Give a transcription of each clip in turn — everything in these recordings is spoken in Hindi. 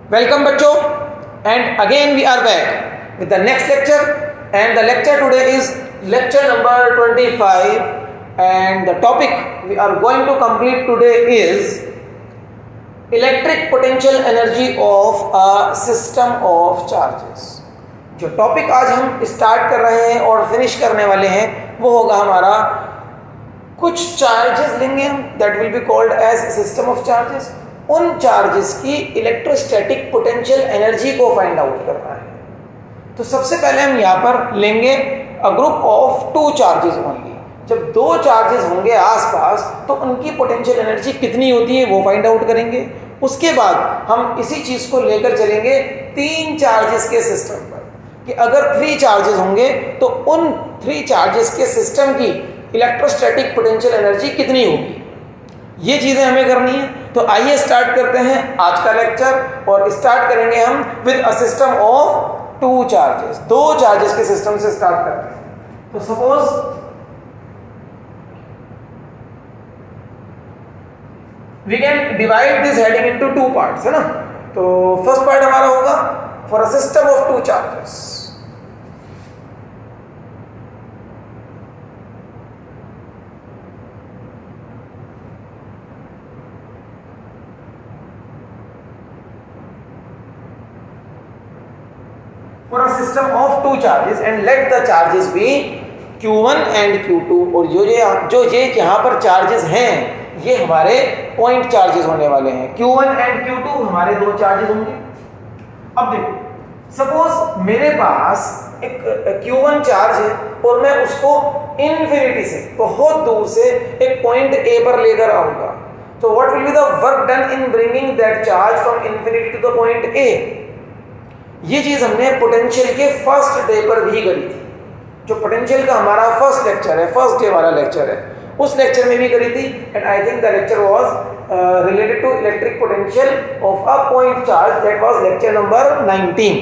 Welcome बच्चों, and again we are back with the next lecture, and the lecture today is lecture number 25, and the topic we are going to complete today is electric potential energy of a system of charges. जो टॉपिक आज हम स्टार्ट कर रहे हैं और फिनिश करने वाले हैं वो होगा हमारा कुछ चार्जेस लेंगे हम, that will be called as system of charges. उन चार्जेस की इलेक्ट्रोस्टैटिक पोटेंशियल एनर्जी को फाइंड आउट करना है. तो सबसे पहले हम यहाँ पर लेंगे a group of two charges only. जब दो चार्जेस होंगे आसपास तो उनकी पोटेंशियल एनर्जी कितनी होती है वो फाइंड आउट करेंगे. उसके बाद हम इसी चीज़ को लेकर चलेंगे तीन चार्जेस के सिस्टम पर कि अगर थ्री चार्जेस होंगे तो उन थ्री चार्जेस के सिस्टम की इलेक्ट्रोस्टैटिक पोटेंशियल एनर्जी कितनी होगी. ये चीज़ें हमें करनी है. तो आइए स्टार्ट करते हैं आज का लेक्चर और स्टार्ट करेंगे हम with a system of two charges. दो चार्जेस के सिस्टम से स्टार्ट करते हैं. तो suppose we can divide this heading into two parts, है ना. तो फर्स्ट पार्ट हमारा होगा for a system of two charges. For a system of two charges and let the charges be Q1 and Q2. और जो ये यहाँ पर चार्जेस हैं ये हमारे पॉइंट चार्जेस होने वाले हैं. Q1 and Q2 हमारे दो चार्जेस होंगे. अब देखो, सपोज मेरे पास एक Q1 चार्ज है और मैं उसको इन्फिनिटी से बहुत दूर से एक पॉइंट A पर लेकर आऊंगा. तो what will be the work done in bringing that charge from infinity to the point A. ये चीज़ हमने पोटेंशियल के फर्स्ट डे पर भी करी थी. जो पोटेंशियल का हमारा फर्स्ट लेक्चर है, फर्स्ट डे वाला लेक्चर है, उस लेक्चर में भी करी थी. And I think the lecture was related to electric potential of a point charge. That was lecture number 19.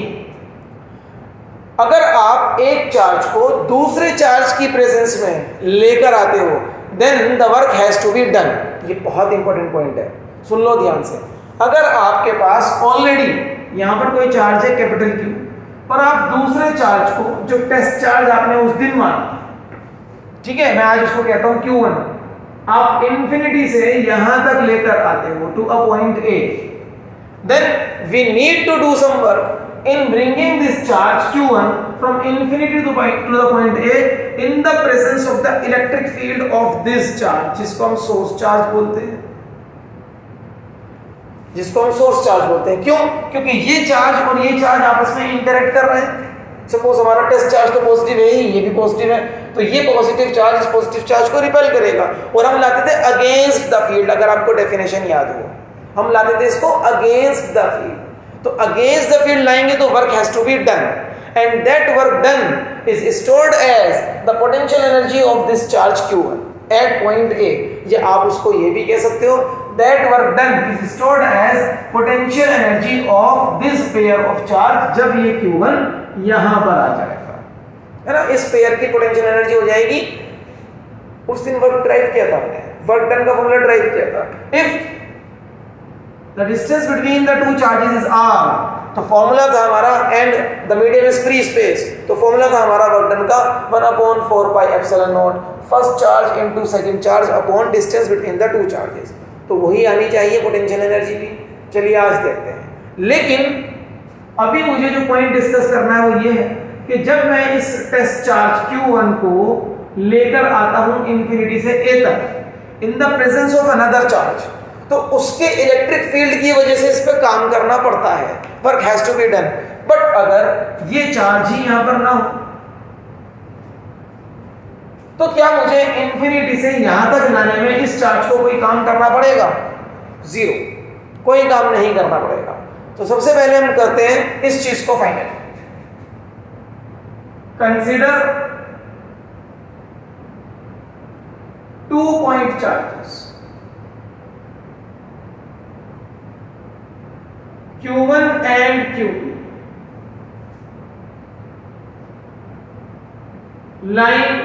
अगर आप एक चार्ज को दूसरे चार्ज की प्रेजेंस में लेकर आते हो then the work has to be done. ये बहुत इंपॉर्टेंट पॉइंट है, सुन लो ध्यान से. अगर आपके पास ऑलरेडी यहाँ पर कोई चार्ज है कैपिटल Q और आप दूसरे चार्ज को जो टेस्ट चार्ज आपने उस दिन माना, ठीक है, मैं आज उसको कहता हूँ Q1, आप इन्फिनिटी से यहाँ तक लेकर आते हो to a point A, then we need to do some work in bringing this charge Q1 from infinity to the point A in the presence of the electric field of this charge, जिसको हम सोर्स चार्ज बोलते हैं. क्यों? क्योंकि ये चार्ज और ये चार्ज आपस में इंटरेक्ट कर रहे हैं. सपोज हमारा टेस्ट चार्ज तो पॉजिटिव है ही, ये भी पॉजिटिव है, तो ये पॉजिटिव चार्ज इस पॉजिटिव चार्ज को रिपेल करेगा. और हम लाते थे अगेंस्ट द फील्ड. अगर आपको डेफिनेशन याद हो, हम लाते थे इसको अगेंस्ट द फील्ड. तो अगेंस्ट द फील्ड लाएंगे तो work has to be done, and that work done is stored as the potential energy of this charge Q1 at point A. या आप उसको ये भी कह सकते हो that work done is stored as potential energy of this pair of charge. जब ये Q1 यहाँ पर आ जाएगा, है ना, इस पेयर की पोटेंशियल एनर्जी हो जाएगी. उस दिन वर्क ड्राइव किया था हमने, वर्क डन का फॉर्मूला ड्राइव किया था. If the distance between the two charges is r, तो फॉर्मूला था हमारा and the medium is free space, तो फॉर्मूला था हमारा वर्क डन का 1/4πε0 first charge into second charge upon distance between the two charges. तो वही आनी चाहिए पोटेंशियल एनर्जी भी. चलिए आज देखते हैं. लेकिन अभी मुझे जो पॉइंट डिस्कस करना है वो ये है कि जब मैं इस टेस्ट चार्ज Q1 को लेकर आता हूं इन्फिनिटी से A तक इन the presence of another charge, तो उसके इलेक्ट्रिक फील्ड की वजह से इस पर काम करना पड़ता है. Work has to be done. But अगर ये चार्ज ही यहां पर ना हो तो क्या मुझे इन्फिनिटी से यहां तक लाने में इस चार्ज को कोई काम करना पड़ेगा? जीरो, कोई काम नहीं करना पड़ेगा. तो सबसे पहले हम करते हैं इस चीज को final. Consider two point charges Q1 and Q2 lying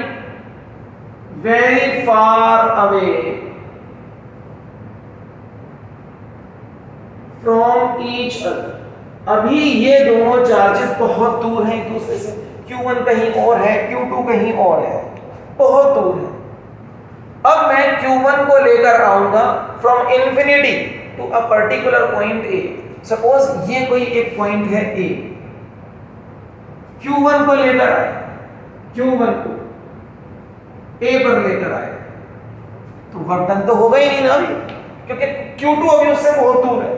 very far away from each other. अभी ये दोनों चार्जेस बहुत दूर हैं एक दूसरे से, Q1 कहीं और है, Q2 कहीं और है, बहुत दूर है। अब मैं Q1 को लेकर आऊंगा from infinity to a particular point A। Suppose ये कोई एक पॉइंट है A, Q1 को लेकर आए, Q1 को A पर लेकर आए, तो वर्क डन तो होगा ही नहीं ना अभी, क्योंकि Q2 अभी उससे बहुत दूर है।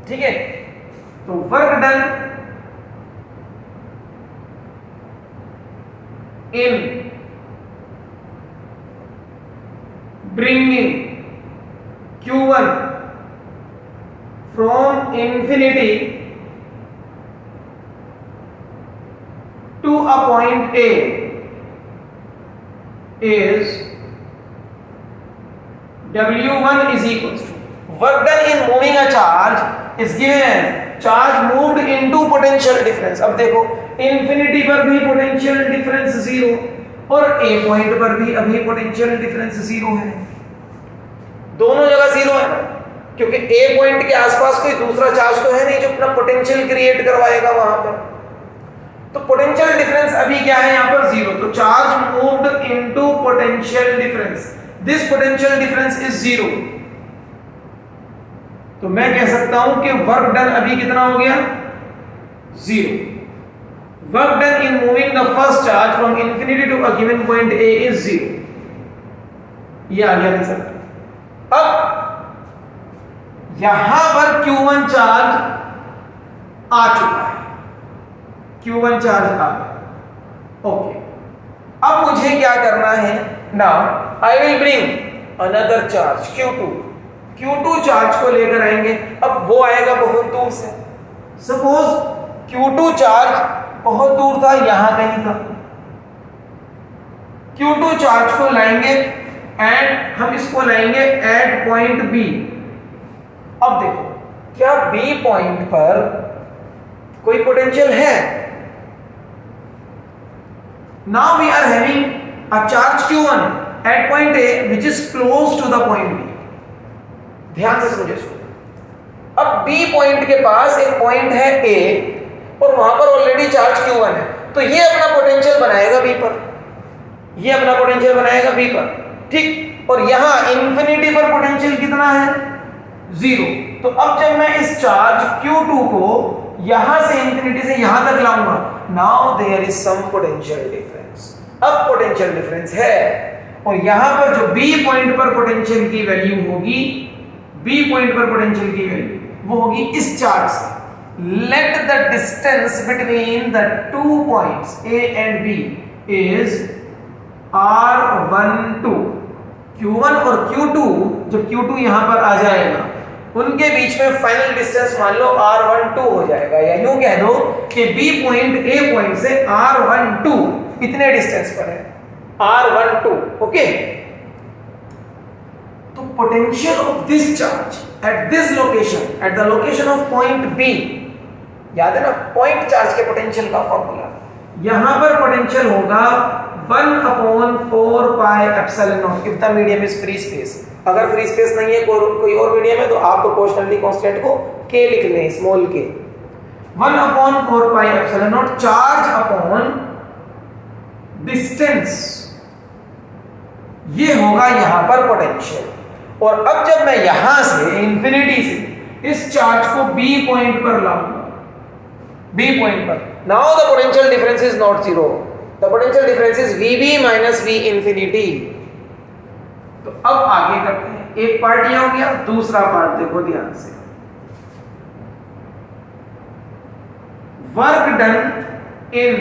ठीक है, तो work done in bringing Q1 from infinity to a point A is W1 is equals to work done in moving a charge is given as charge moved into potential difference। अब देखो इंफिनिटी पर भी पोटेंशियल डिफरेंस जीरो और A पॉइंट पर भी अभी पोटेंशियल डिफरेंस जीरो है, दोनों जगह जीरो है, क्योंकि A पॉइंट के आसपास कोई दूसरा चार्ज तो है नहीं जो अपना पोटेंशियल क्रिएट करवाएगा वहां पर। तो पोटेंशियल डिफरेंस अभी क्या है यहाँ पर जीरो, तो charge moved into potential difference, this potential difference is zero. तो मैं कह सकता हूं कि वर्क डन अभी कितना हो गया, zero. Work done in moving the first charge from infinity to a given point A is zero. ये आ गया रिजल्ट। अब यहां पर Q1 चार्ज आ चुका है, Q1 चार्ज आ गया। ओके, अब मुझे क्या करना है, now I will bring another charge Q2 charge को लेकर आएंगे। अब वो आएगा बहुत दूर से, सपोज Q2 चार्ज बहुत दूर था, यहां कहीं था। Q2 चार्ज को लाएंगे एंड हम इसको लाएंगे एट पॉइंट B। अब देखो क्या B पॉइंट पर कोई पोटेंशियल है? Now we are having a charge Q1 at point A which is close to the point B। ध्यान से समझिए इसको। अब B पॉइंट के पास एक पॉइंट है A और वहां पर ऑलरेडी चार्ज Q1 है, तो ये अपना पोटेंशियल बनाएगा B पर, ये अपना पोटेंशियल बनाएगा B पर, ठीक। और यहां इंफिनिटी पर पोटेंशियल कितना है, जीरो। तो अब जब मैं इस चार्ज Q2 को यहां से इंफिनिटी से यहां तक लाऊंगा, now there is some potential difference. अब पोटेंशियल डिफरेंस है और यहां पर जो B पॉइंट पर पोटेंशियल की वैल्यू होगी, B पॉइंट पर पोटेंशियल की वैल्यू वो होगी इस चार्ज से। Let the distance between the two points A and B is R12। Q1 और Q2, जब Q2 यहां पर आ जाएगा उनके बीच में फाइनल डिस्टेंस मान लो R12 हो जाएगा, या यूं कह दो कि B पॉइंट A पॉइंट से R12 इतने डिस्टेंस पर है, R12। ओके, तो potential of this charge at this location, at the location of point B, याद है ना पॉइंट चार्ज के पोटेंशियल का फॉर्मूला, यहां पर पोटेंशियल होगा 1/4 pi epsilon not if the medium is free space. अगर फ्री स्पेस नहीं है, कोई और मीडियम है, तो आप प्रोपोर्शनली कांस्टेंट को k लिख लें, small k। 1/4 pi epsilon not charge upon distance, ये होगा यहां पर पोटेंशियल। और अब जब मैं यहां से इंफिनिटी से इस चार्ज को B पॉइंट पर लाऊंगा, B पॉइंट पर, now the potential difference is not zero, the potential difference is VB minus V infinity. तो अब आगे करते हैं, एक पार्ट यह हो गया, दूसरा पार्ट देखो ध्यान से। Work done in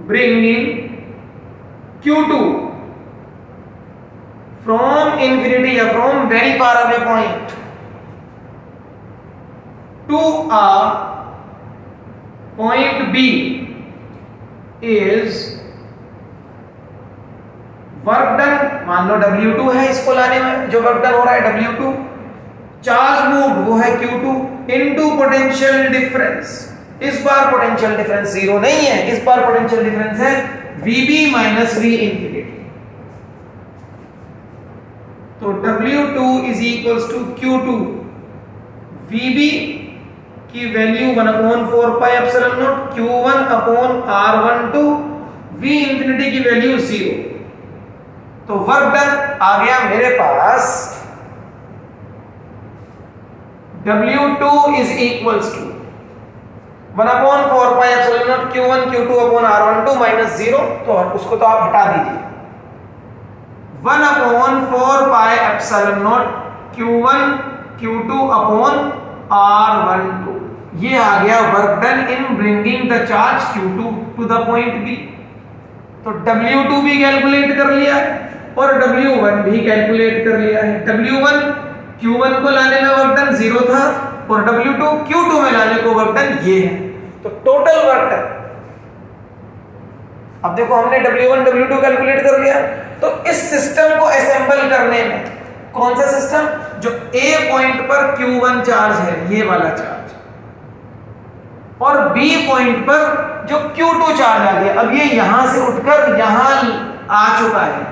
bringing Q2 from infinity or from very far away point to a point B is work done, मान लो W2 है इसको लाने में, जो वर्क डन हो रहा है W2, चार्ज मूव वो है Q2 इनटू पोटेंशियल डिफरेंस। इस बार पोटेंशियल डिफरेंस जीरो नहीं है, इस बार पोटेंशियल डिफरेंस है VB माइनस V इंफिनिटी। तो W2 is equals to Q2 VB की value 1/4 pi epsilon naught Q1 upon R12 V infinity की वैल्यू 0। तो वर्क डन आ गया मेरे पास W2 is equals to 1/4 pi epsilon naught Q1 Q2 upon R12 minus 0। तो उसको तो आप हटा दीजिए। 1/4 pi epsilon naught Q1 Q2 upon R12। ये आ गया work done in bringing the charge Q2 to the point B। तो W2 भी कैलकुलेट कर लिया है और W1 भी कैलकुलेट कर लिया है। W1 Q1 को लाने में वर्क डन 0 था और W2 Q2 में लाने को वर्क डन ये है। तो टोटल वर्क डन, अब देखो हमने W1 W2 कैलकुलेट कर लिया। तो इस सिस्टम को असेंबल करने में, कौन सा सिस्टम, जो A पॉइंट पर Q1 चार्ज है ये वाला चार्ज, और B पॉइंट पर जो Q2 चार्ज आ गया, अब ये यहां से उठकर यहां आ चुका है।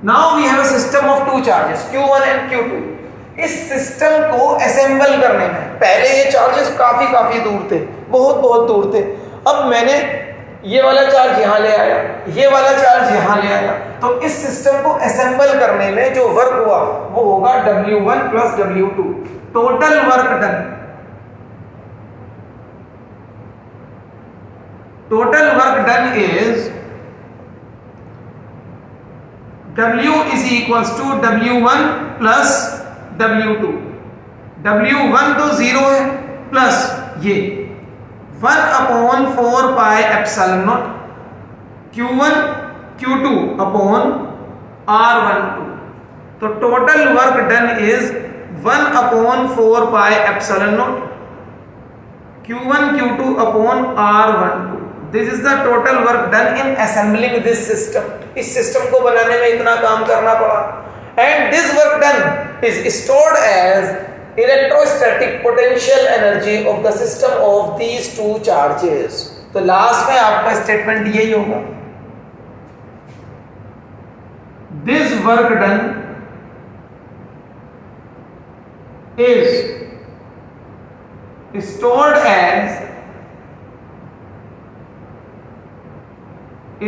Now we have a system of two charges Q1 and Q2। इस सिस्टम को असेंबल करने में पहले ये चार्जेस काफी दूर थे, बहुत दूर थे। अब मैंने ये वाला चार्ज यहां ले आया, ये वाला चार्ज यहां ले आया। तो इस सिस्टम को असेंबल करने में जो वर्क हुआ वो होगा W1 plus W2। Total work done, total work done is W is equals to W1 plus W2। W1 तो 0 है प्लस ये 1/4 pi epsilon naught Q1 Q2 upon R12। तो total work done is 1/4 pi epsilon naught Q1 Q2 upon R12। This is the total work done in assembling this system। इस सिस्टम को बनाने में इतना काम करना पड़ा। And this work done is stored as electrostatic potential energy of the system of these two charges। तो लास्ट में आपका स्टेटमेंट यही होगा, this work done is stored as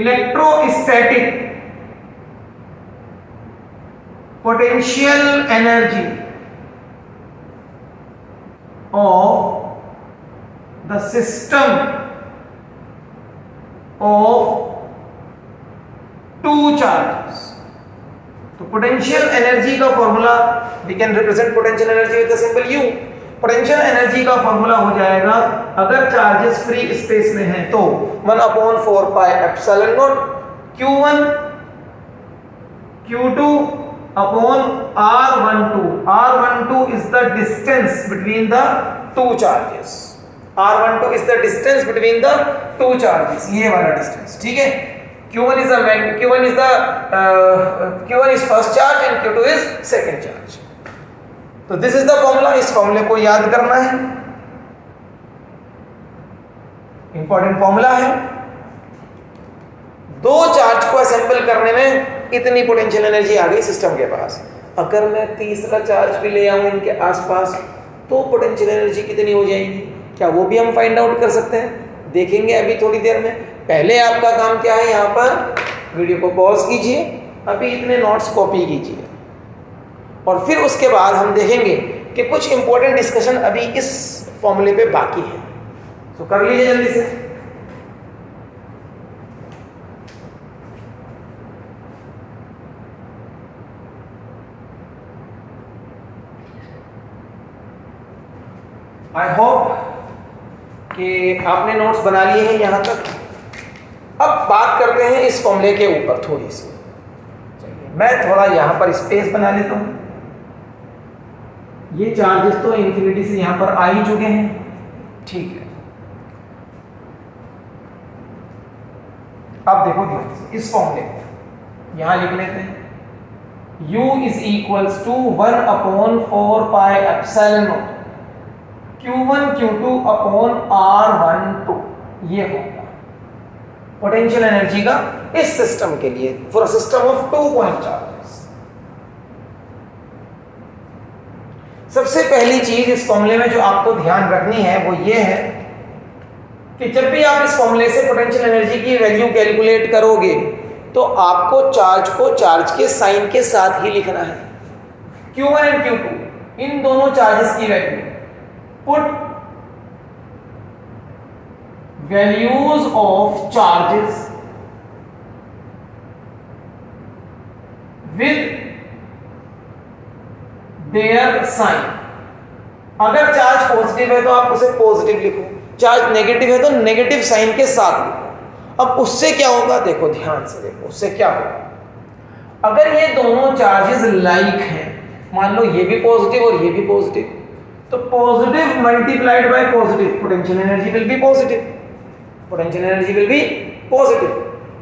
electrostatic potential energy of the system of two charges। तो पोटेंशियल एनर्जी का formula, we can represent potential energy with the symbol U। Potential energy का फॉर्मूला हो जाएगा, अगर चार्जेस फ्री स्पेस में हैं तो 1/4 pi epsilon naught Q1 Q2 upon R12। R12 is the distance between the two charges. R12 is the distance between the two charges, ये वाला डिस्टेंस, ठीक है। Q1 is first charge and Q2 is second charge। तो दिस इज द फॉर्मूला। इस फॉर्मूले को याद करना है, इंपॉर्टेंट फॉर्मूला है। दो चार्ज को असेंबल करने में इतनी पोटेंशियल एनर्जी आ गई सिस्टम के पास। अगर मैं तीसरा चार्ज भी ले आऊं इनके आसपास तो पोटेंशियल एनर्जी कितनी हो जाएगी, क्या वो भी हम फाइंड आउट कर सकते हैं? देखेंगे अभी थोड़ी देर में। पहले आपका काम क्या है, यहाँ पर वीडियो को पॉज कीजिए, अभी इतने नोट्स कॉपी कीजिए और फिर उसके बाद हम देखेंगे कि कुछ इंपॉर्टेंट डिस्कशन अभी इस फॉर्मूले पे बाकी है। तो कर लीजिए जल्दी से। आई होप कि आपने नोट्स बना लिए हैं यहाँ तक। अब बात करते हैं इस फॉर्मूले के ऊपर थोड़ी सी। चलिए मैं थोड़ा यहाँ पर स्पेस बना लेता हूँ। ये चार्जेस तो इन्फिनिटी से यहाँ पर आ ही चुके हैं, ठीक है। अब देखो ध्यान से इस फॉर्मूले को यहाँ लिख लेते हैं। U is equals to 1/4 pi epsilon naught Q1 Q2 upon R12। ये होगा पोटेंशियल एनर्जी का इस सिस्टम के लिए, for a system of 2 point charges. सबसे पहली चीज इस फॉर्मूले में जो आपको ध्यान रखनी है वो ये है कि जब भी आप इस फॉर्मूले से पोटेंशियल एनर्जी की वैल्यू कैलकुलेट करोगे तो आपको चार्ज को चार्ज के साइन के साथ ही लिखना है। Q1 एंड Q2 इन दोनों चार्जेस की value, put values of charges with their sign. अगर चार्ज पॉजिटिव है तो आप उसे पॉजिटिव लिखो, चार्ज नेगेटिव है तो नेगेटिव साइन के साथ लिखो। अब उससे क्या होगा, देखो ध्यान से देखो, उससे क्या होगा। अगर ये दोनों चार्जेस लाइक हैं, मान लो ये भी पॉजिटिव और ये भी पॉजिटिव, तो positive multiplied by positive potential energy will be positive, potential energy will be positive.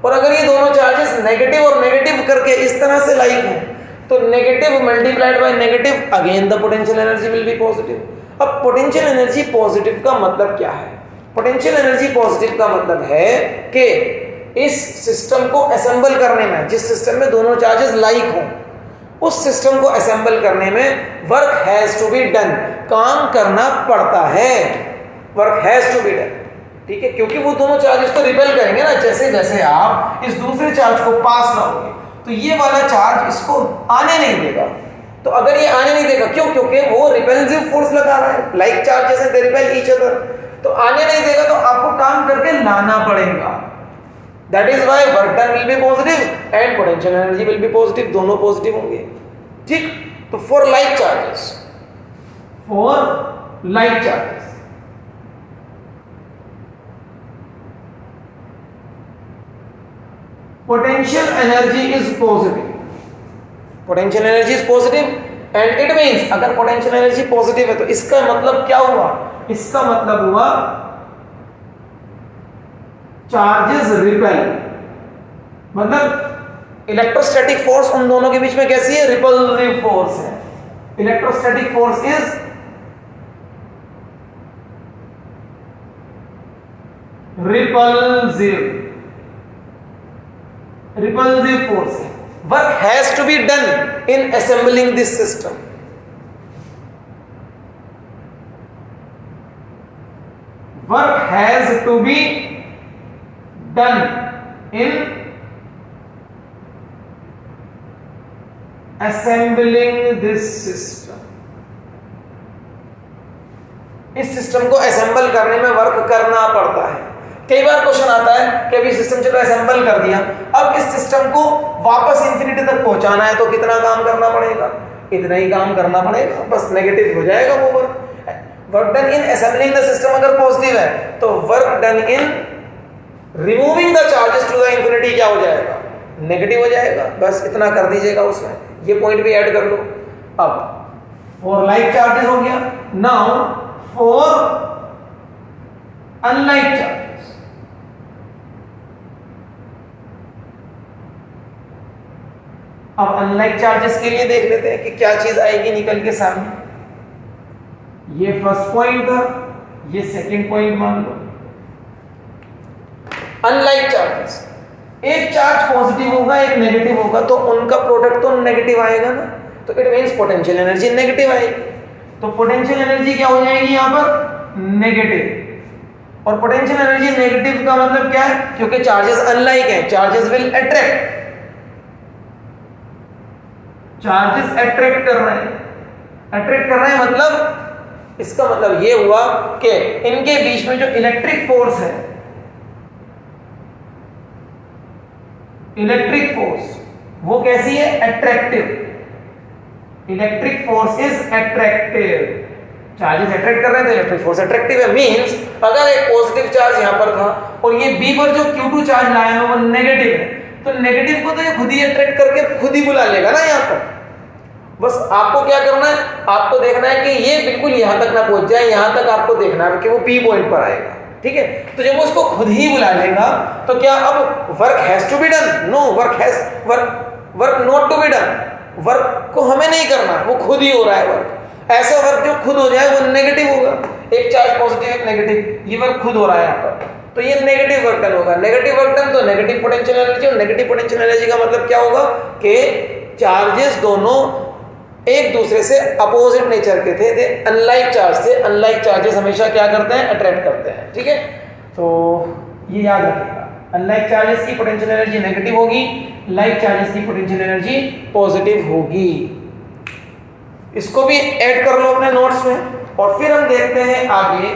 और अगर ये दोनों चार्जेस नेगेटिव और नेगेटिव करके इस तरह से लाइक हैं तो negative multiplied by negative again the potential energy will be positive. अब पोटेंशियल एनर्जी पॉजिटिव का मतलब क्या है? पोटेंशियल एनर्जी पॉजिटिव का मतलब है कि इस सिस्टम को असेंबल करने में, जिस सिस्टम में दोनों चार्जेस लाइक हों, उस सिस्टम को असेंबल करने में work has to be done, काम करना पड़ता है, work has to be done. ठीक है, क्योंकि वो दोनों चार्जेस तो रिपेल करेंगे ना। जैसे जैसे आप इस दूसरे चार्ज को पास लाओगे तो ये वाला चार्ज इसको आने नहीं देगा। तो अगर ये आने नहीं देगा, क्यों? क्योंकि वो रिपेल्सिव फोर्स लगा रहा है, like charges they repel each other, तो आने नहीं देगा तो आपको काम करके लाना पड़ेगा। That is why work done will be positive and potential energy will be positive, दोनों पॉजिटिव होंगे। ठीक, तो for like charges, for like charges potential energy is positive, potential energy is positive and it means अगर potential energy positive है तो इसका मतलब क्या हुआ? इसका मतलब हुआ charges repel, मतलब इलेक्ट्रोस्टैटिक फोर्स उन दोनों के बीच में कैसी है? रिपल्सिव फोर्स है। Electrostatic force is repulsive force है। Work has to be done in assembling this system. Work has to be done in assembling this system. इस सिस्टम को असेंबल करने में वर्क करना पड़ता है। कई बार क्वेश्चन आता है कि अभी सिस्टम चलो असेंबल कर दिया, अब इस सिस्टम को वापस इंफिनिटी तक पहुंचाना है तो कितना काम करना पड़ेगा? इतना ही काम करना पड़ेगा, बस नेगेटिव हो जाएगा वो work. Work done in assembling the system अगर पॉजिटिव है तो work done in removing the charges to the infinity क्या हो जाएगा? नेगेटिव हो जाएगा। बस इतना कर दीजिएगा उसमें, ये पॉइंट भी ऐड कर लो। अब फॉर लाइक चार्जेस हो गया, नाउ फॉर अनलाइक चार्जेस। अब अनलाइक चार्जेस के लिए देख लेते हैं कि क्या चीज आएगी निकल के सामने। ये फर्स्ट पॉइंट था, ये सेकंड पॉइंट मान लो। अनलाइक चार्जेस, एक चार्ज पॉजिटिव होगा एक नेगेटिव होगा तो उनका प्रोडक्ट तो नेगेटिव आएगा ना, तो it means potential energy negative आएगी। तो पोटेंशियल एनर्जी क्या हो जाएगी यहाँ पर? नेगेटिव। और पोटेंशियल एनर्जी नेगेटिव का मतलब क्या है? क्योंकि चार्जेस अनलाइक हैं, charges will attract, charges attract कर रहे हैं। अट्रैक्ट कर रहे हैं मतलब इसका मतलब ये हुआ कि इनके बीच में जो इलेक्ट्रिक फोर्स है, इलेक्ट्रिक फोर्स वो कैसी है? Attractive. Electric force is attractive. Charges attract कर रहे थे, इलेक्ट्रिक फोर्स अट्रैक्टिव है। मींस अगर एक पॉजिटिव चार्ज यहां पर था और ये बी पर जो Q2 चार्ज लाया है वो नेगेटिव है, तो नेगेटिव को तो ये खुद ही अट्रैक्ट करके खुद ही बुला लेगा ना यहाँ तक। बस आपको क्या करना है? आपको देखना है कि ये बिल्कुल यहाँ तक ना पहुंच जाए, यहाँ तक आपको देखना है कि वो P पॉइंट पर आएगा। ठीक है, तो जब वो उसको खुद ही बुला लेगा तो क्या अब work has to be done? No, work not to be done. Work को हमें नहीं करना, वो खुद ही हो रहा है वर्क। ऐसा वर्क जो खुद हो जाए वो नेगेटिव होगा। एक चार्ज पॉजिटिव एक नेगेटिव, ये वर्क खुद हो रहा है यहाँ पर, तो ये नेगेटिव वर्क डन होगा। नेगेटिव वर्क डन तो नेगेटिव पोटेंशियल एनर्जी, और नेगेटिव पोटेंशियल एनर्जी का मतलब क्या होगा कि चार्जेस दोनों एक दूसरे से अपोजिट नेचर के थे, अनलाइक चार्ज थे। अनलाइक चार्जेस हमेशा क्या करते हैं, अट्रैक्ट करते हैं, ठीक है। तो ये याद रखिएगा, अनलाइक चार्जेस की पोटेंशियल एनर्जी नेगेटिव होगी, लाइक चार्जेस की पोटेंशियल एनर्जी पॉजिटिव होगी। इसको भी ऐड कर लो अपने नोट्स में। और फिर हम देखते हैं आगे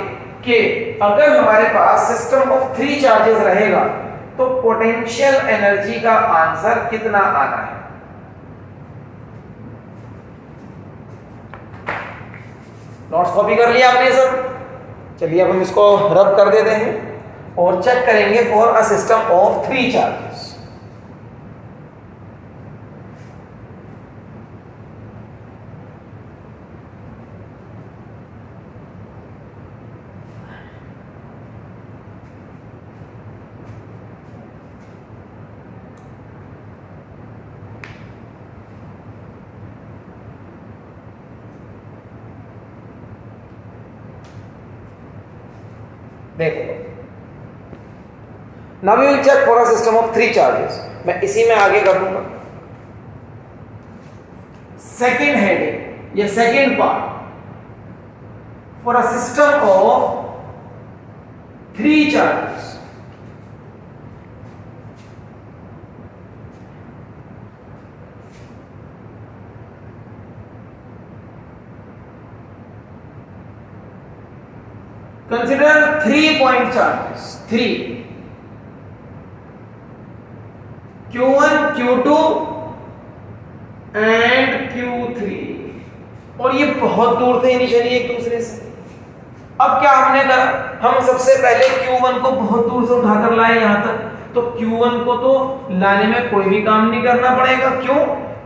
कि अगर हमारे पास सिस्टम ऑफ 3 चार्जेस रहेगा तो पोटेंशियल एनर्जी का आंसर कितना आना है। नोट्स कॉपी कर लिया आपने सब? चलिए अब हम इसको रब कर देते हैं और चेक करेंगे for a system of 3 charges. देखो, now we will check for a system of 3 charges. मैं इसी में आगे कर दूंगा। सेकेंड हेडिंग या second part for a system of 3 charges. Consider 3-point charges. 3 Q1, Q2 and Q3, और ये बहुत दूर थे इनिशियली एक दूसरे से। अब क्या हमने करा, हम सबसे पहले Q1 को बहुत दूर से उठाकर लाए यहां तक। तो Q1 को तो लाने में कोई भी काम नहीं करना पड़ेगा। क्यों?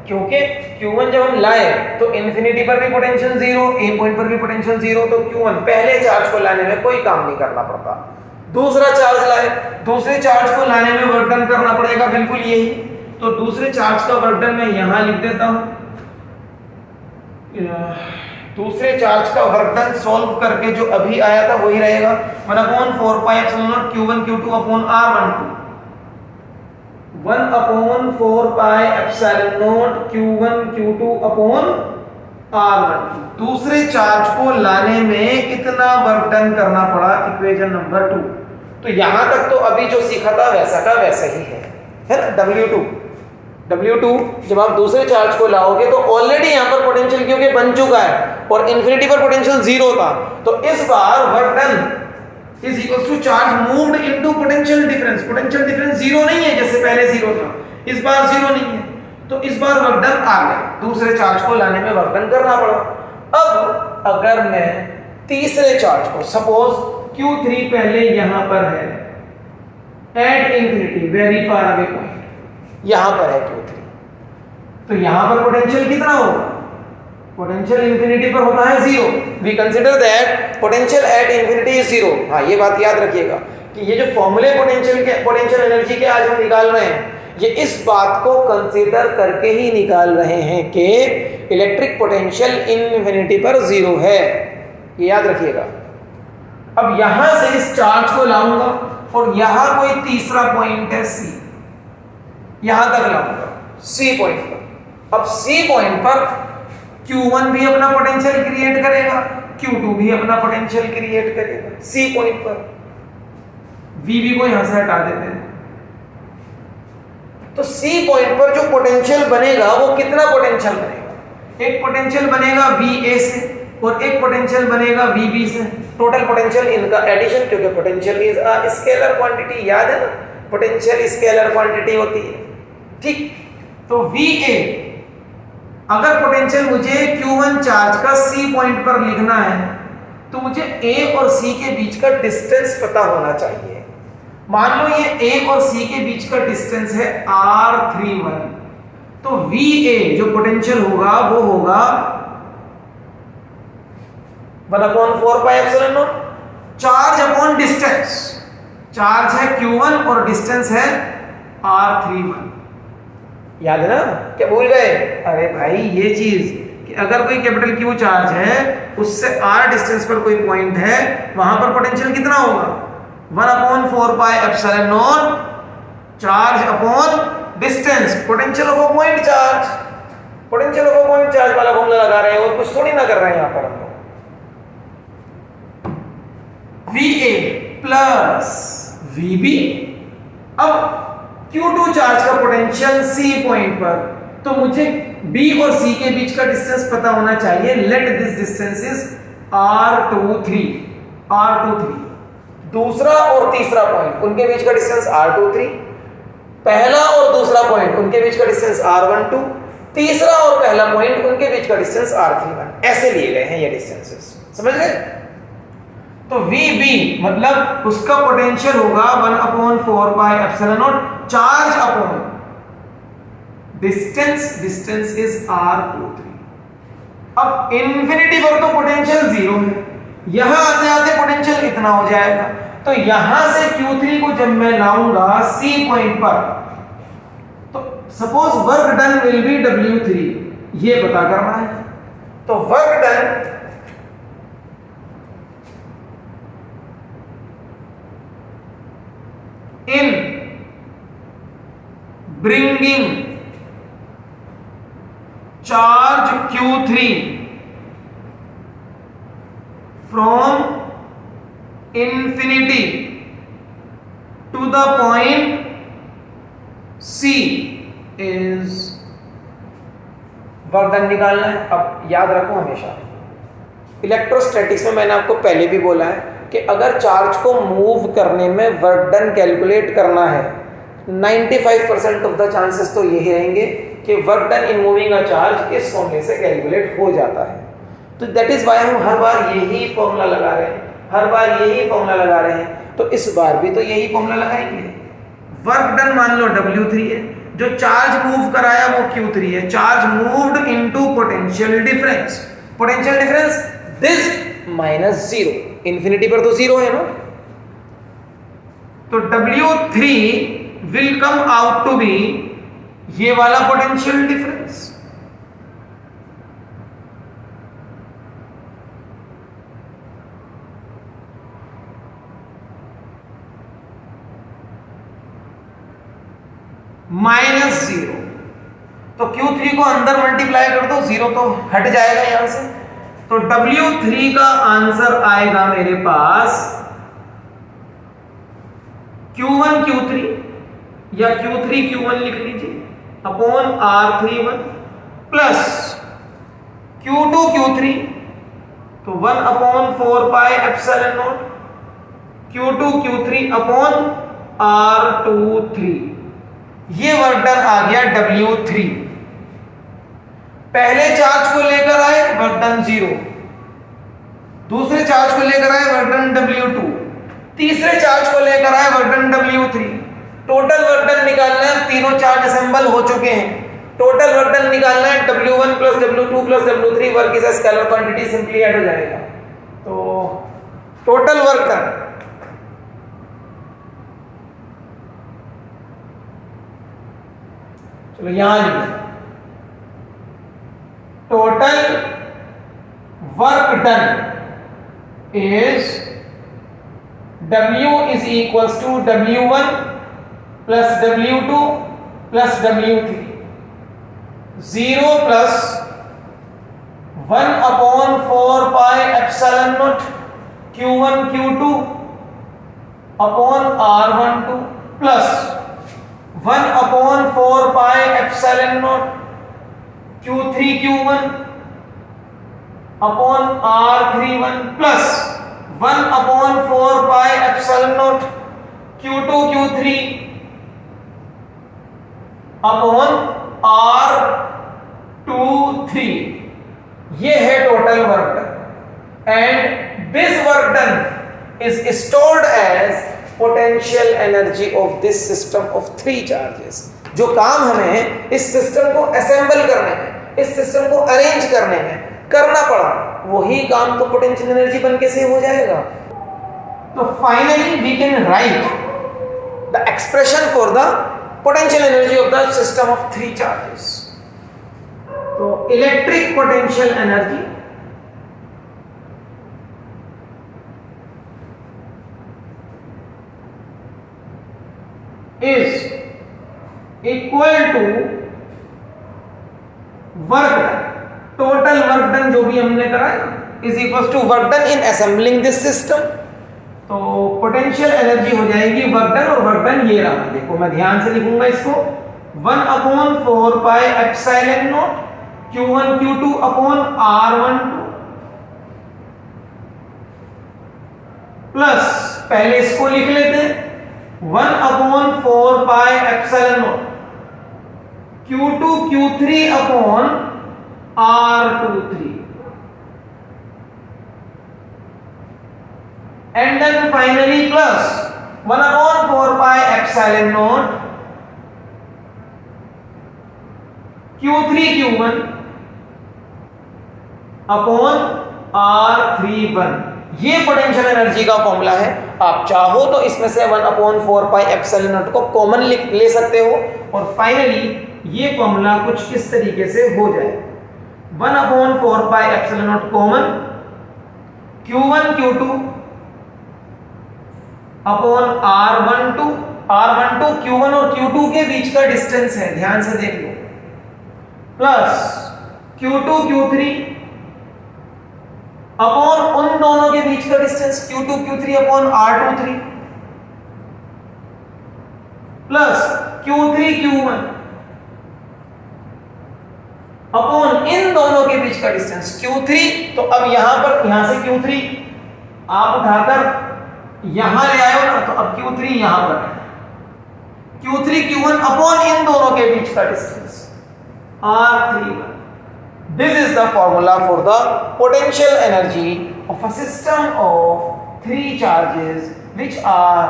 क्योंकि Q1 जब हम लाए तो इंफिनिटी पर भी पोटेंशियल 0, ए पॉइंट पर भी पोटेंशियल 0, तो Q1 पहले चार्ज को लाने में कोई काम नहीं करना पड़ता। दूसरा चार्ज लाए, दूसरे चार्ज को लाने में वर्क डन करना पड़ेगा, बिल्कुल यही। तो दूसरे चार्ज का वर्क डन मैं यहां लिख देता हूं। दूसरे चार्ज का वर्क डन सॉल्व करके जो अभी आया था वही रहेगा, 1/4 pi epsilon naught Q1 Q2 upon R12, 1/4 pi epsilon naught Q1 Q2 upon R12। दूसरे चार्ज को लाने में कितना वर्क डन करना पड़ा, इक्वेशन नंबर 2। तो यहां तक तो अभी जो सीखा था वैसा का वैसा ही है ना। W2 जब आप दूसरे चार्ज को लाओगे तो ऑलरेडी यहां पर पोटेंशियल क्योंकि बन चुका है और इंफिनिटी पर पोटेंशियल 0 था, तो इस बार work done is equal to charge moved into potential difference. Potential difference 0 नहीं है जैसे पहले 0 था, इस बार 0 नहीं है, तो इस बार वर्क डन आ गया। दूसरे चार्ज को लाने में वर्क डन करना पड़ा। अब अगर मैं तीसरे चार्ज को, सपोज Q3 पहले यहां पर है at infinity, very far away point यहां पर है Q3, तो यहां पर पोटेंशियल कितना होगा, पोटेंशियल इंफिनिटी पर होता है 0। We consider that potential at infinity is 0। हाँ, ये बात याद रखिएगा कि ये जो फॉर्मूले पोटेंशियल एनर्जी के आज हम निकाल रहे हैं, ये इस बात को कंसीडर करके ही निकाल रहे हैं कि इलेक्ट्रिक पोटेंशियल इंफिनिटी पर 0 है, ये याद रखिएगा। अब यहां से इस चार्ज को लाऊंगा और यहां कोई तीसरा पॉइंट है C, यहां तक लाऊंगा C पॉइंट पर। अब C पॉइंट पर Q1 भी अपना पोटेंशियल क्रिएट करेगा, Q2 भी अपना पोटेंशियल क्रिएट करेगा C पॉइंट पर। VB को यहां से हटा देते हैं, तो C पॉइंट पर जो पोटेंशियल बनेगा वो कितना पोटेंशियल बनेगा, एक पोटेंशियल बनेगा VA से और एक पोटेंशियल बनेगा VB से। टोटल पोटेंशियल इनका एडिशन, क्योंकि potential is a scalar quantity, याद है ना, पोटेंशियल स्केलर क्वांटिटी होती है, ठीक। तो VA, अगर पोटेंशियल मुझे Q1 चार्ज का C पॉइंट पर लिखना है तो मुझे A और C के बीच का डिस्टेंस पता होना चाहिए। मान लो ये A और C के बीच का डिस्टेंस है R31, तो VA जो पोटेंशियल होगा वो होगा 1/4 pi epsilon not charge upon distance. Charge है Q1 और डिस्टेंस है R31, याद है ना, क्या भूल गए? अरे भाई ये चीज कि अगर कोई कैपिटल Q चार्ज है उससे R डिस्टेंस पर कोई पॉइंट है, वहां पर पोटेंशियल कितना होगा, 1/4 pi epsilon not charge upon distance, potential of a point charge. Potential of a point charge वाला फॉर्मूला लगा रहे हैं और कुछ थोड़ी ना कर रहे हैं यहां पर हम लोग। VA plus VB। अब Q2 चार्ज का पोटेंशियल C पॉइंट पर, तो मुझे B और C के बीच का डिस्टेंस पता होना चाहिए। Let this distance is R23। दूसरा और तीसरा पॉइंट उनके बीच का डिस्टेंस R23, पहला और दूसरा पॉइंट उनके बीच का डिस्टेंस R12, तीसरा और पहला पॉइंट उनके बीच का डिस्टेंस R31। ऐसे लिए गए हैं ये डिस्टेंसेस, समझ गए? तो VB मतलब उसका पोटेंशियल होगा 1/4 pi epsilon not charge upon distance is R23। अब इंफिनिटी पर तो पोटेंशियल 0 है, यहां आते आते पोटेंशियल इतना हो जाएगा। तो यहां से Q3 को जब मैं लाऊंगा C पॉइंट पर, तो suppose work done will be W3, ये पता करना है। तो work done in bringing charge Q3 from infinity to the point C is work done निकालना है। अब याद रखो हमेशा, इलेक्ट्रोस्टैटिक्स में मैंने आपको पहले भी बोला है कि अगर चार्ज को मूव करने में वर्क डन कैलकुलेट करना है, 95% ऑफ द चांसेस तो यही रहेंगे कि work done in moving a charge इस फॉर्मूले से कैलकुलेट हो जाता है। तो दैट इज व्हाई हम हर बार यही फॉर्मूला लगा रहे हैं, हर बार यही फॉर्मूला लगा रहे हैं। तो इस बार भी तो यही फॉर्मूला लगाएंगे। वर्क डन मान लो W3 है, जो चार्ज मूव कराया वो Q3 है। Charge moved into potential difference, potential difference this -0, infinity पर तो 0 है ना। तो W3 will come out to be ये वाला पोटेंशियल डिफरेंस। -0। तो Q3 को अंदर मल्टीप्लाई कर दो, 0 तो हट जाएगा यहां से। तो W3 का आंसर आएगा मेरे पास Q1 Q3 या Q3 Q1 लिख लीजिए upon R31 plus Q2 Q3, तो 1/4 pi epsilon naught Q2 Q3 upon R23। ये वर्क डन आ गया W3। पहले चार्ज को लेकर आए वर्क डन 0, दूसरे चार्ज को लेकर आए वर्क डन W2, तीसरे चार्ज को लेकर आए work done W3। Total work done निकालना है, तीनों चार्ज असेंबल हो चुके हैं। टोटल वर्क डन निकालना है W1 plus W2 plus W3, work is a scalar quantity, simply add हो जाएगा। तो टोटल वर्क डन चलो यहां लिखिए, total work done is W is equals to W1 plus W2 plus W3, 0 plus 1/4 pi epsilon naught Q1 Q2 upon R12 plus 1/4 pi epsilon naught Q3 Q1 upon R31 plus 1/4 pi epsilon naught Q2 Q3 upon R23। ये है total work done and this work done is stored as potential energy of this system of 3 charges. जो काम हमें इस सिस्टम को असेंबल करने में, इस सिस्टम को अरेंज करने में करना पड़ा, वही काम तो पोटेंशियल एनर्जी बन के से हो जाएगा। तो finally we can write the expression for the potential energy of the system of 3 charges. तो electric potential energy is equal to work done, total work done जो भी हमने करा is equal to work done in assembling this system. तो पोटेंशियल एनर्जी हो जाएगी वर्क डन, और वर्क डन ये रहा, देखो मैं ध्यान से लिखूंगा इसको, 1/4 pi epsilon naught Q1 Q2 upon R12 plus, पहले इसको लिख लेते हैं 1/4 pi epsilon naught Q2 Q3 upon R23 and then finally plus 1/4 pi epsilon naught Q3 Q1 upon R31। ये पोटेंशियल एनर्जी का फॉर्मूला है। आप चाहो तो इसमें से 1/4 पाई एप्सिलॉन नॉट को कॉमन ले सकते हो, और फाइनली ये फॉर्मूला कुछ इस तरीके से हो जाए, 1/4 pi epsilon not common Q1 Q2 upon R12 Q1 और Q2 के बीच का डिस्टेंस है, ध्यान से देख लो, प्लस Q2 Q3 अपॉन उन दोनों के बीच का distance Q2 Q3 upon R23 plus Q3 Q1 upon इन दोनों के बीच का डिस्टेंस Q3। तो अब यहां से Q3 आप उठाकर यहां ले आए हो ना, तो अब Q3 यहां पर है, Q3 Q1 अपॉन इन दोनों के बीच का distance R31। This is the formula for the potential energy of a system of 3 charges which are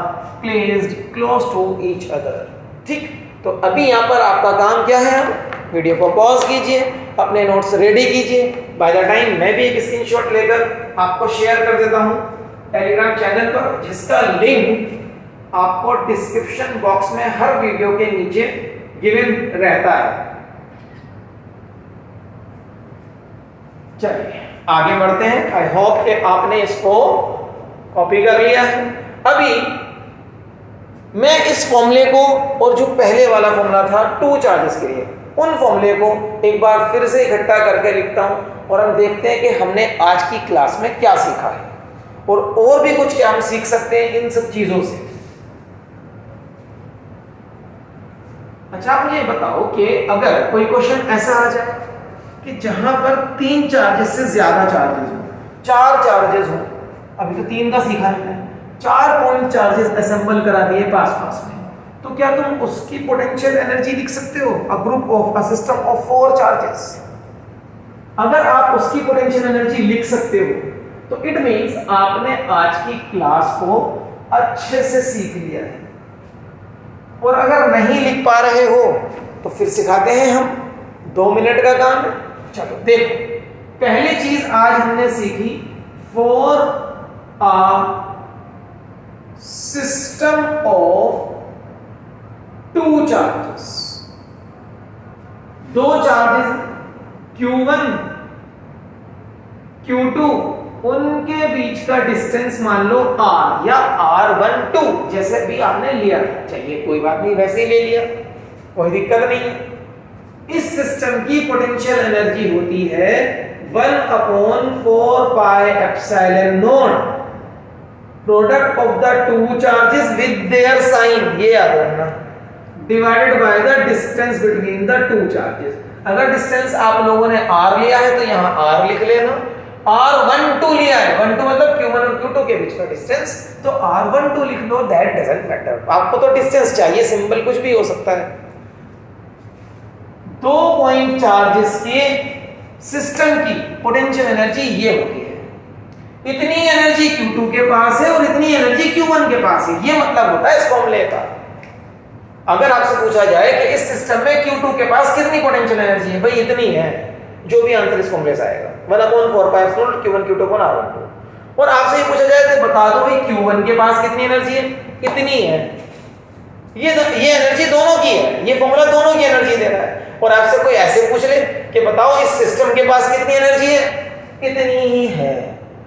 placed close to each other। ठीक, तो अभी यहाँ पर आपका काम क्या है, वीडियो को पॉज कीजिए, अपने नोट्स रेडी कीजिए। बाय द टाइम मैं भी एक स्क्रीनशॉट लेकर आपको शेयर कर देता हूँ टेलीग्राम चैनल पर, जिसका लिंक आपको डिस्क्रिप्शन बॉक्स में हर वीडियो के नीचे गिवन रहता है। चलिए आगे बढ़ते हैं। आई होप कि आपने इसको कॉपी कर लिया है। अभी मैं इस फॉर्मूले को, और जो पहले वाला फॉर्मूला था 2 चार्जेस के लिए, उन फॉर्मूले को एक बार फिर से इकट्ठा करके लिखता हूं, और हम देखते हैं कि हमने आज की क्लास में क्या सीखा है, और भी कुछ क्या हम सीख सकते हैं इन सब चीजों से। अच्छा, आप मुझे बताओ कि अगर कोई क्वेश्चन ऐसा आ जाए कि जहां पर 3 चार्जेस से ज्यादा चार्जेस हो, 4 चार्जेस हो, अभी तो 3 का सीखा है, 4 पॉइंट चार्जेस असेंबल करा दिए पास में, तो क्या तुम उसकी पोटेंशियल एनर्जी लिख सकते हो? अ group of a system of 4 charges, अगर आप उसकी पोटेंशियल एनर्जी लिख सकते हो तो इट मींस आपने आज की क्लास को अच्छे से सीख लिया है। और अगर नहीं लिख पा रहे हो तो फिर सिखाते हैं हम, 2 मिनट का काम है। चलो देखो, पहली चीज आज हमने सीखी, for a system of 2 charges, 2 charges Q1 Q2, उनके बीच का डिस्टेंस मान लो R या R12, जैसे भी आपने लिया, चलिए कोई बात नहीं, वैसे ही ले लिया, कोई दिक्कत नहीं है। इस सिस्टम की पोटेंशियल एनर्जी होती है 1/4 pi epsilon naught product of the 2 charges with their sign, ये याद रखना, divided by the distance between the 2 charges. अगर डिस्टेंस आप लोगों ने R लिया है तो यहाँ R लिख लेना, R12 लिया है, 12 मतलब Q1 और Q2 के बीच का डिस्टेंस, तो R12 लिख लो, दैट डजंट मैटर। आपको तो डिस्टेंस चाहिए, सिंबल कुछ भी हो सकता है। 2 पॉइंट चार्जेस के सिस्टम की पोटेंशियल एनर्जी ये होती है, इतनी एनर्जी Q2 के पास है और इतनी एनर्जी Q1 के पास है, ये मतलब होता है इस फॉर्मूले का। अगर आपसे पूछा जाए कि इस सिस्टम में Q2 के पास कितनी पोटेंशियल एनर्जी है, भाई इतनी है, जो भी आंसर इस फॉर्मूले से आएगा 1/4 pi epsilon Q1 Q2 upon R12। और आपसे ये पूछा जाए तो बता दो भाई Q1 के पास कितनी एनर्जी है, इतनी है, ये एनर्जी दोनों की है, ये फॉर्मूला दोनों की एनर्जी दे रहा है। और आपसे कोई ऐसे पूछ ले कि बताओ इस सिस्टम के पास कितनी एनर्जी है, इतनी ही है,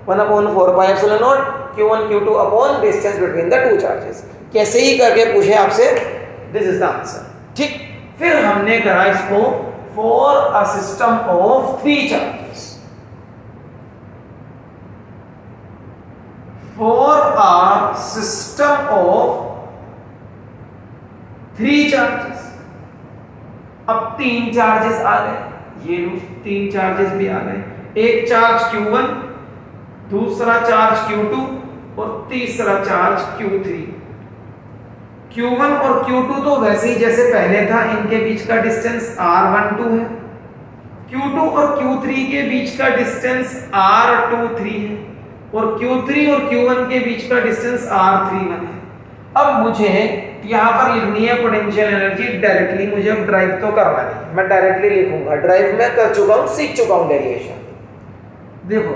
1/4 pi epsilon naught Q1 Q2 upon distance between the 2 charges. कैसे ही करके पूछे आपसे, दिस इज द आंसर। ठीक, फिर हमने करा इसको for a system of 3 charges. For a system of 3 charges. अब 3 चार्जेस आ गए, ये 3 चार्जेस भी आ गए, एक चार्ज Q1, दूसरा चार्ज Q2 और तीसरा चार्ज Q3। Q1 और Q2 तो वैसे ही जैसे पहले था, इनके बीच का डिस्टेंस R12 है। Q2 और Q3 के बीच का डिस्टेंस R23 है और Q3 और Q1 के बीच का डिस्टेंस R31 है। अब मुझे यहाँ पर लिखनी है पोटेंशियल एनर्जी डायरेक्टली, मुझे अब ड्राइव तो करना नहीं, मैं डायरेक्टली लिखूंगा। ड्राइव में कर चुका हूँ, सीख चुका हूँ डेरिवेशन। देखो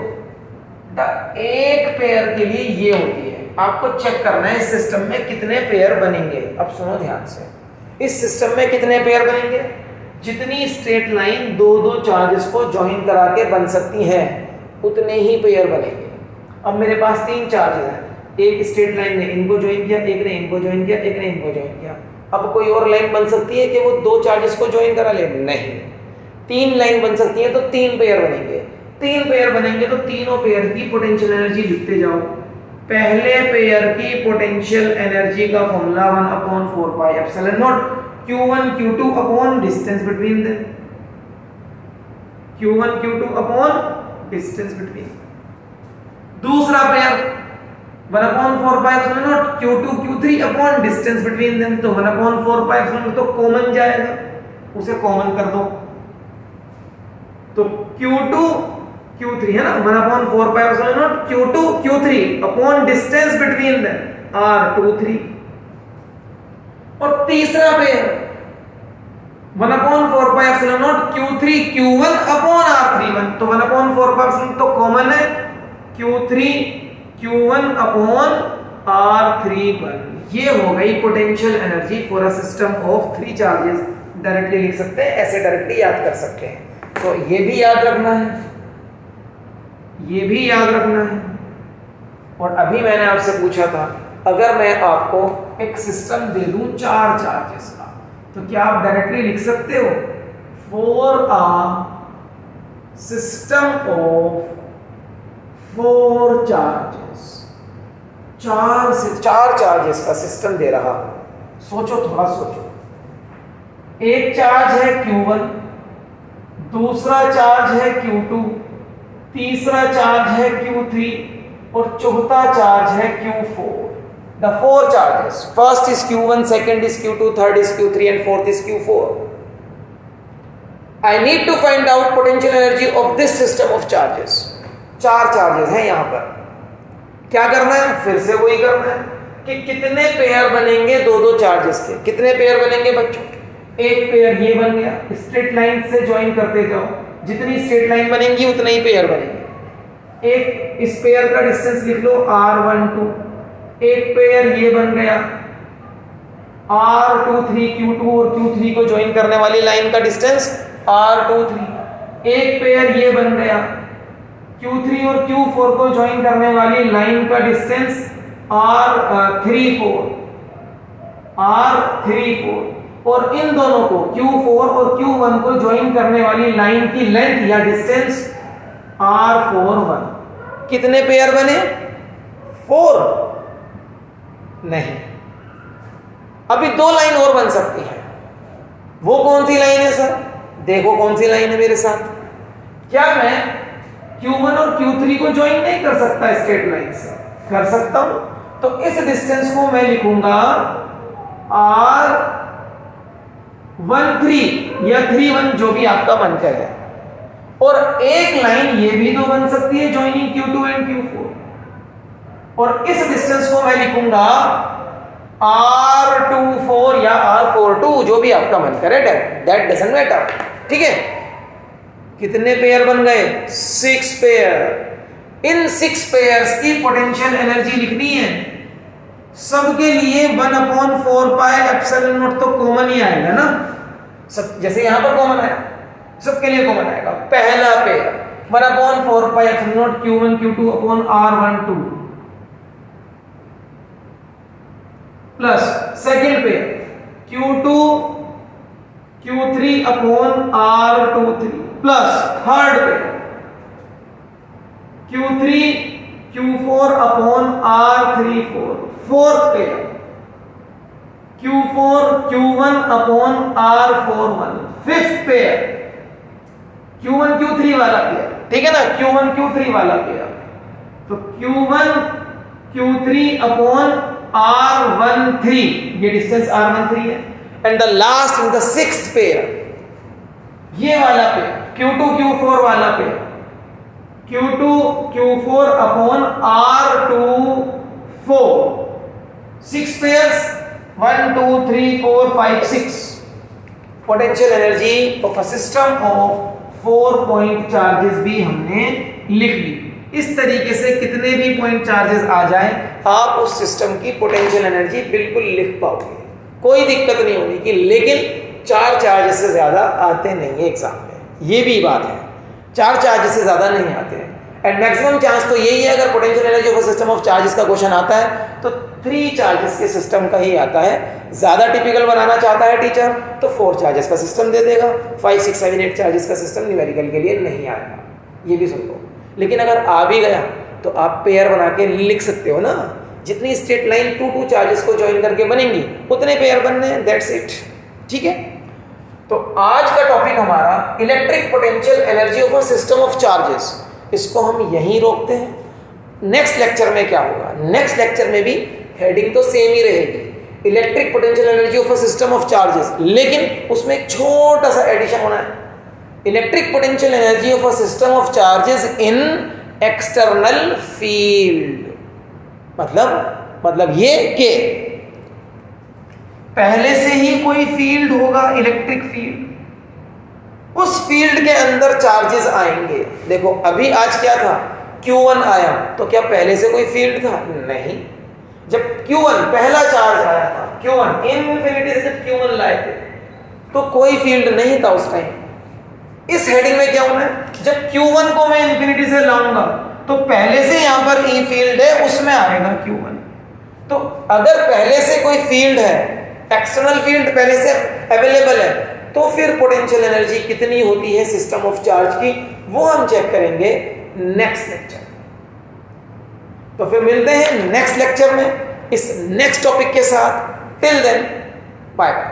एक पेयर के लिए ये होती है, आपको चेक करना है इस सिस्टम में कितने पेयर बनेंगे। अब सुनो ध्यान से, इस सिस्टम में कितने पेयर बनेंगे, जितनी स्ट्रेट लाइन दो दो चार्जेस को ज्वाइन करा के बन सकती है उतने ही पेयर बनेंगे। अब मेरे पास 3 चार्जेस हैं, एक स्ट्रेट लाइन ने इनको ज्वाइन किया, एक ने इनको ज्वाइन किया, एक ने इनको ज्वाइन किया। अब कोई और लाइन बन सकती है कि वो 2 चार्जेस को ज्वाइन करा ले? नहीं। 3 लाइन बन सकती है तो 3 पेयर बनेंगे। 3 पेयर बनेंगे तो तीनों पेयर की पोटेंशियल एनर्जी लिखते जाओ। पहले पेयर की पोटेंशियल एनर्जी का formula 1/4 pi epsilon naught Q1 Q2 upon distance between them. Q1 Q2 upon distance between. दूसरा pair 1/4 pi epsilon naught Q2 Q3 upon distance between them. तो 1/4 पाई एप्सिलॉन तो कॉमन जाएगा, उसे कॉमन कर दो। तो Q2 Q3 है ना, 1/4 pi epsilon naught Q2 Q3 upon distance between them R23। और तीसरा pair 1/4 pi epsilon not Q3 Q1 upon R31। तो 1/4 पाई एप्सिलॉन तो कॉमन है, Q3 Q1 अपॉन R31। ये हो गई potential energy for a system of 3 charges. Directly लिख सकते हैं, ऐसे डायरेक्टली याद कर सकते हैं। तो ये भी याद रखना है, ये भी याद रखना है। और अभी मैंने आपसे पूछा था, अगर मैं आपको एक सिस्टम दे दूं 4 चार्जेस का, तो क्या आप डायरेक्टली लिख सकते हो for a system of 4 charges? 4 charges का सिस्टम दे रहा हूं। सोचो, थोड़ा सोचो। एक चार्ज है Q1, दूसरा चार्ज है Q2, तीसरा चार्ज है Q3 और चौथा चार्ज है Q4। The 4 charges. First is Q1, second is Q2, third is Q3 and fourth is Q4. I need to find out potential energy of this system of charges. 4 charges हैं यहाँ पर। क्या करना है? फिर से वही करना है कि कितने पेयर बनेंगे दो दो चार्जेस के। कितने पेयर बनेंगे बच्चों? एक पेयर ये बन गया, स्ट्रेट लाइन से ज्वाइन करते जाओ, जितनी स्ट्रेट लाइन बनेंगी उतने ही पेयर बनेंगे। एक इस पेयर का डिस्टेंस लिख लो R12। एक पेयर ये बन गया R23 Q2 और Q3 को ज्वाइन करने वाली लाइन का डिस्टेंस R23। एक पेयर ये बन गया Q3 और Q4 को ज्वाइन करने वाली लाइन का डिस्टेंस R34। और इन दोनों को Q4 और Q1 को ज्वाइन करने वाली लाइन की लेंथ या डिस्टेंस R41। कितने पेयर बने? 4 नहीं, अभी 2 लाइन और बन सकती है। वो कौन सी लाइन है सर? देखो कौन सी लाइन है मेरे साथ। क्या मैं Q1 और Q3 को ज्वाइन नहीं कर सकता स्ट्रेट लाइन से? कर सकता हूं। तो इस डिस्टेंस को मैं लिखूंगा R13 या 31, जो भी आपका मन करे। और एक लाइन ये भी तो बन सकती है ज्वाइनिंग Q2 एंड Q4। और इस डिस्टेंस को मैं लिखूंगा R24 या R42, जो भी आपका मन करे, दैट डजंट मैटर। ठीक है, कितने पेयर बन गए? 6 पेयर। इन 6 पेयर्स की पोटेंशियल एनर्जी लिखनी है। सबके लिए 1/4 पाई एप्सिलॉन नॉट तो कॉमन ही आएगा ना, सब जैसे यहां पर कॉमन आया, सबके लिए कॉमन आएगा। पहला pair 1/4 pi epsilon naught Q1 Q2 upon R12 plus second pair Q2 Q3 upon R23 plus third pair Q3 Q4 upon R34 fourth pair Q4 Q1 upon R41 fifth pair Q1 Q3 वाला पेयर, ठीक है ना, Q1 Q3 वाला पेयर, तो Q1 Q3 अपॉन R13, ये डिस्टेंस R13 है, and the last in the sixth pair, ये वाला पेयर Q2 Q4 वाला pair Q2 Q4 upon R24, 6 pairs 1 2 3 4 5 6 potential energy of a system of 4 point charges भी हमने लिख ली। इस तरीके से कितने भी पॉइंट चार्जेस आ जाएं आप उस सिस्टम की पोटेंशियल एनर्जी बिल्कुल लिख पाओगे, कोई दिक्कत नहीं होगी कि, लेकिन 4 चार्जेस से ज़्यादा आते नहीं है एग्जाम में, ये भी बात है, 4 चार्जेस से ज़्यादा नहीं आते हैं। एंड मैक्सिमम चांस तो यही है, अगर potential energy of a system of charges का क्वेश्चन आता है तो 3 चार्जेस के सिस्टम का ही आता है। ज़्यादा टिपिकल बनाना चाहता है टीचर तो 4 चार्जेस का सिस्टम दे देगा, 5 6 7 8 चार्जेस का सिस्टम न्यूमेरिकल के लिए नहीं आएगा, ये भी सुन लो। लेकिन अगर आ भी गया तो आप पेयर बना के लिख सकते हो ना, जितनी स्ट्रेट लाइन 2 चार्जेस को ज्वाइन करके बनेंगी उतने पेयर बनने हैं, दैट्स इट, ठीक है। तो आज का टॉपिक हमारा electric potential energy of a system of charges, इसको हम यहीं रोकते हैं। नेक्स्ट लेक्चर में क्या होगा, नेक्स्ट लेक्चर में भी हेडिंग तो सेम ही रहेगी, electric potential energy of a system of charges, लेकिन उसमें एक छोटा सा एडिशन होना है, electric potential energy of a system of charges in external field. मतलब ये कि पहले से ही कोई फील्ड होगा, इलेक्ट्रिक फील्ड, उस फील्ड के अंदर चार्जेस आएंगे। देखो अभी आज क्या था, Q1 आया, तो क्या पहले से कोई फील्ड था? नहीं। जब Q1 पहला चार्ज आया था, Q1 इनफिनिटी से जब Q1 लाए थे तो कोई फील्ड नहीं था उस टाइम। इस हेडिंग में क्या होना है, जब Q1 को मैं इनफिनिटी से लाऊंगा तो पहले से यहां पर ई फील्ड है, उसमें आएगा Q1। तो अगर पहले से कोई फील्ड है, एक्सटर्नल फील्ड पहले से अवेलेबल है, तो फिर पोटेंशियल एनर्जी कितनी होती है सिस्टम ऑफ चार्ज की, वो हम चेक करेंगे नेक्स्ट लेक्चर। तो फिर मिलते हैं नेक्स्ट लेक्चर में इस नेक्स्ट टॉपिक के साथ। Till then bye bye.